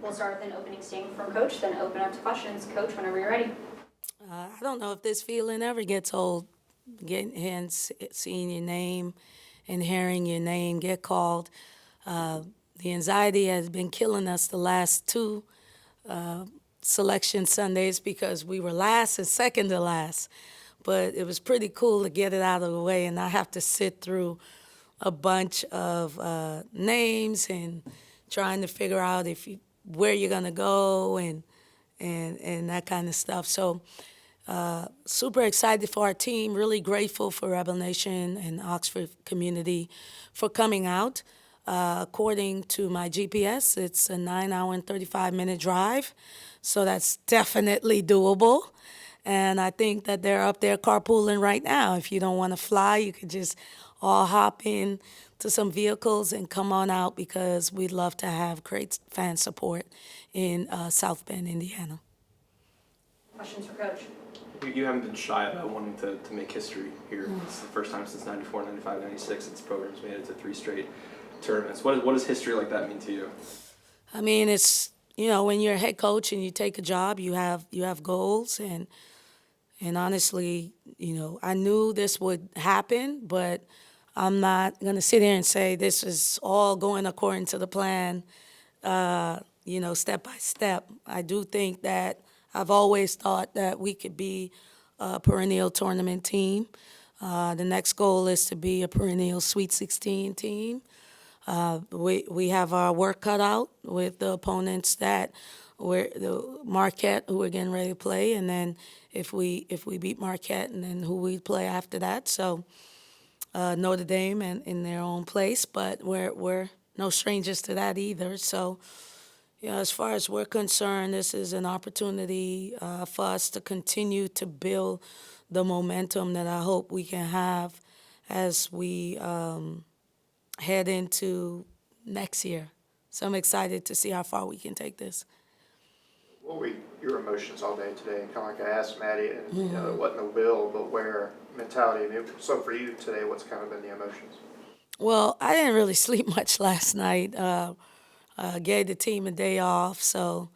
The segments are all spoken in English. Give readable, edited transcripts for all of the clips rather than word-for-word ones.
We'll start with an opening statement from Coach, then open up to questions. Coach, whenever you're ready. I don't know if this feeling ever gets old, seeing your name and hearing your name get called. The anxiety has been killing us the last two selection Sundays because we were last and second to last. But it was pretty cool to get it out of the way and not have to sit through a bunch of names and trying to figure out where you're gonna go and that kind of stuff. So super excited for our team, really grateful for Rebel Nation and Oxford community for coming out. According to my GPS, it's a 9-hour and 35-minute drive, so that's definitely doable. And I think that they're up there carpooling right now. If you don't want to fly, you could just all hop in to some vehicles and come on out because we'd love to have great fan support in South Bend, Indiana. Questions for Coach. You haven't been shy about wanting to make history here. It's the first time since 94, 95, 96 that this program's made it to 3 straight tournaments. What does history like that mean to you? I mean, it's, when you're a head coach and you take a job, you have goals, and honestly, I knew this would happen, but I'm not going to sit here and say this is all going according to the plan, step by step. I do think that I've always thought that we could be a perennial tournament team. The next goal is to be a perennial Sweet 16 team. We have our work cut out with the opponents that the Marquette, who we're getting ready to play, and then if we beat Marquette, and then who we play after that. So Notre Dame and in their own place, but we're no strangers to that either. So as far as we're concerned, this is an opportunity for us to continue to build the momentum that I hope we can have as we head into next year. So I'm excited to see how far we can take this. What were your emotions all day today? Kind of like I asked Maddie, and it wasn't a will, but where mentality. I mean, so for you today, what's kind of been the emotions? Well, I didn't really sleep much last night. Gave the team a day off, so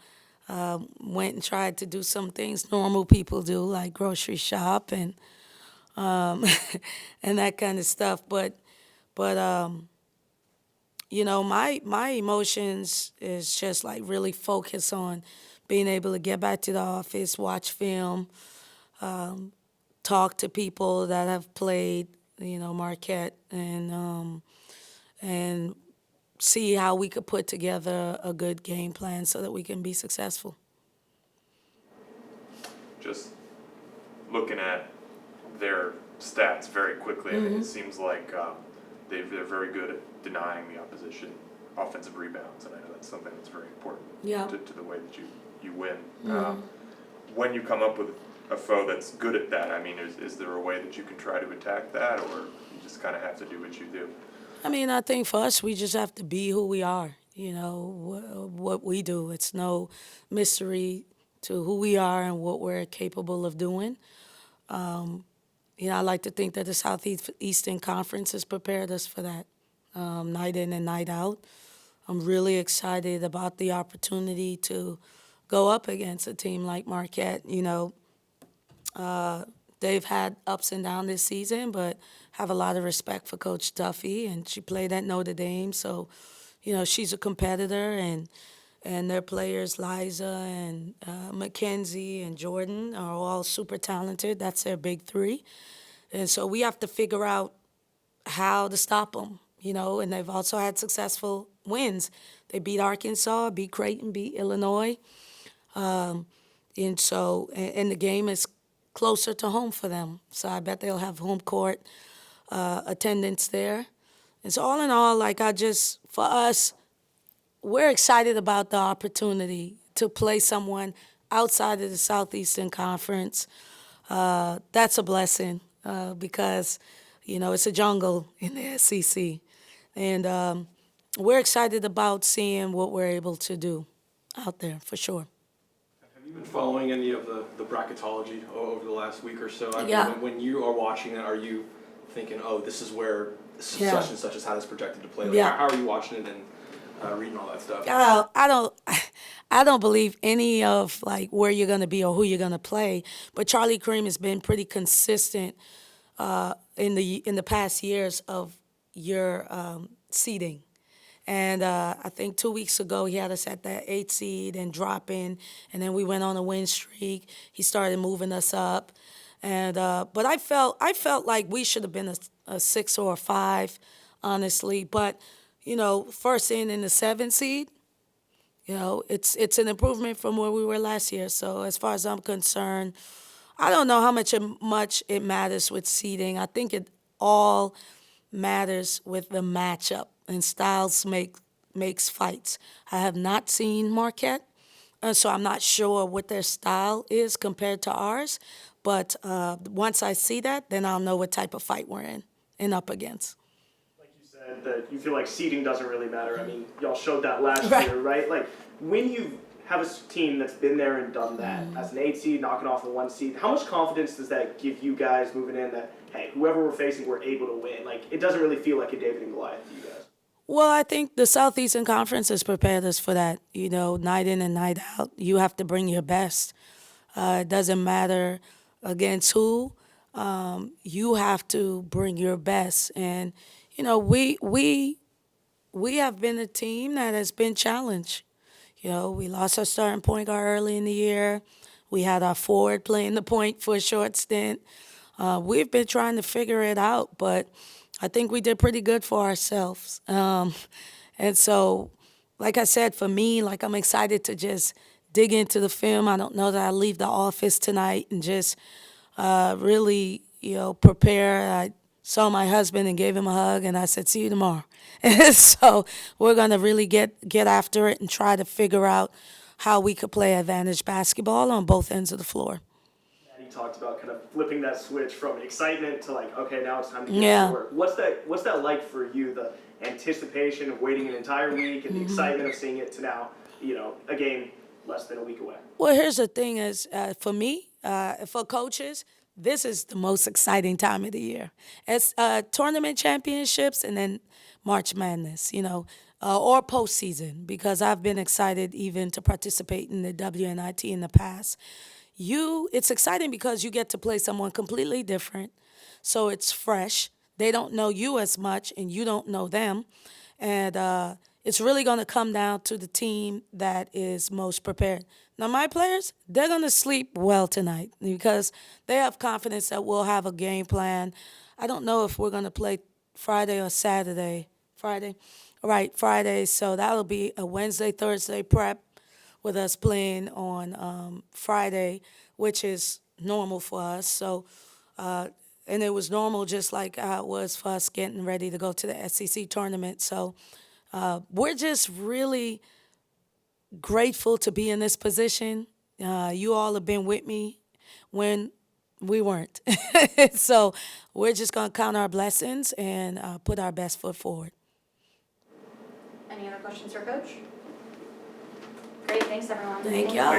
went and tried to do some things normal people do, like grocery shop and and that kind of stuff. But my emotions is just like really focus on being able to get back to the office, watch film, talk to people that have played, Marquette, and see how we could put together a good game plan so that we can be successful. Just looking at their stats very quickly, I mean, it seems like they're very good at denying the opposition offensive rebounds, and I know that's something that's very important to the way that you win. When you come up with a foe that's good at that, I mean, is there a way that you can try to attack that, or you just kind of have to do what you do? I mean, I think for us, we just have to be who we are, what we do. It's no mystery to who we are and what we're capable of doing. I like to think that the Southeastern Conference has prepared us for that, night in and night out. I'm really excited about the opportunity to go up against a team like Marquette. They've had ups and downs this season, but have a lot of respect for Coach Duffy, and she played at Notre Dame, so she's a competitor, and their players, Liza and Mackenzie and Jordan, are all super talented. That's their big three, and so we have to figure out how to stop them. And they've also had successful wins. They beat Arkansas, beat Creighton, beat Illinois, and the game is closer to home for them. So I bet they'll have home court attendance there. And so all in all, for us, we're excited about the opportunity to play someone outside of the Southeastern Conference. That's a blessing because, it's a jungle in the SEC. And we're excited about seeing what we're able to do out there, for sure. Have you been following any of the bracketology over the last week or so? When you are watching it, are you thinking, oh, this is where such and such is how it's projected to play? How are you watching it and reading all that stuff? I don't believe any of like where you're gonna be or who you're gonna play. But Charlie Cream has been pretty consistent in the past years of your seeding. And I think 2 weeks ago he had us at that 8 seed and dropping, and then we went on a win streak. He started moving us up, and but I felt like we should have been a 6 or a 5, honestly. But first in the 7 seed, it's an improvement from where we were last year. So as far as I'm concerned, I don't know how much it matters with seeding. I think it all matters with the matchup, and styles makes fights. I have not seen Marquette, so I'm not sure what their style is compared to ours. But once I see that, then I'll know what type of fight we're in and up against. Like you said, that you feel like seeding doesn't really matter. I mean, y'all showed that last Right. year, right? Like, when you have a team that's been there and done that, as an 8 seed, knocking off a 1 seed, how much confidence does that give you guys moving in that, hey, whoever we're facing, we're able to win? Like, it doesn't really feel like a David and Goliath to you guys. Well, I think the Southeastern Conference has prepared us for that. Night in and night out, you have to bring your best. It doesn't matter against who. You have to bring your best, and we have been a team that has been challenged. We lost our starting point guard early in the year. We had our forward playing the point for a short stint. We've been trying to figure it out, but I think we did pretty good for ourselves. And so, like I said, for me, like I'm excited to just dig into the film. I don't know that I'll leave the office tonight and just really, prepare. I saw my husband and gave him a hug, and I said, see you tomorrow. And so we're going to really get after it and try to figure out how we could play advantage basketball on both ends of the floor. Maddie talked about kind of flipping that switch from excitement to like, okay, now it's time to get Yeah. to work. What's that like for you? The anticipation of waiting an entire week and the excitement of seeing it to now, a game less than a week away. Well, here's the thing is, for me, for coaches, this is the most exciting time of the year. It's tournament championships and then March Madness, or postseason, because I've been excited even to participate in the WNIT in the past. It's exciting because you get to play someone completely different, so it's fresh. They don't know you as much, and you don't know them. And it's really going to come down to the team that is most prepared. Now, my players, they're going to sleep well tonight because they have confidence that we'll have a game plan. I don't know if we're going to play Friday or Saturday. Friday? Right, Friday. So that'll be a Wednesday, Thursday prep with us playing on Friday, which is normal for us. So, and it was normal just like how it was for us getting ready to go to the SEC tournament. So we're just really grateful to be in this position. You all have been with me when we weren't. So we're just going to count our blessings and put our best foot forward. Any other questions for Coach? Great, thanks everyone. Thank y'all.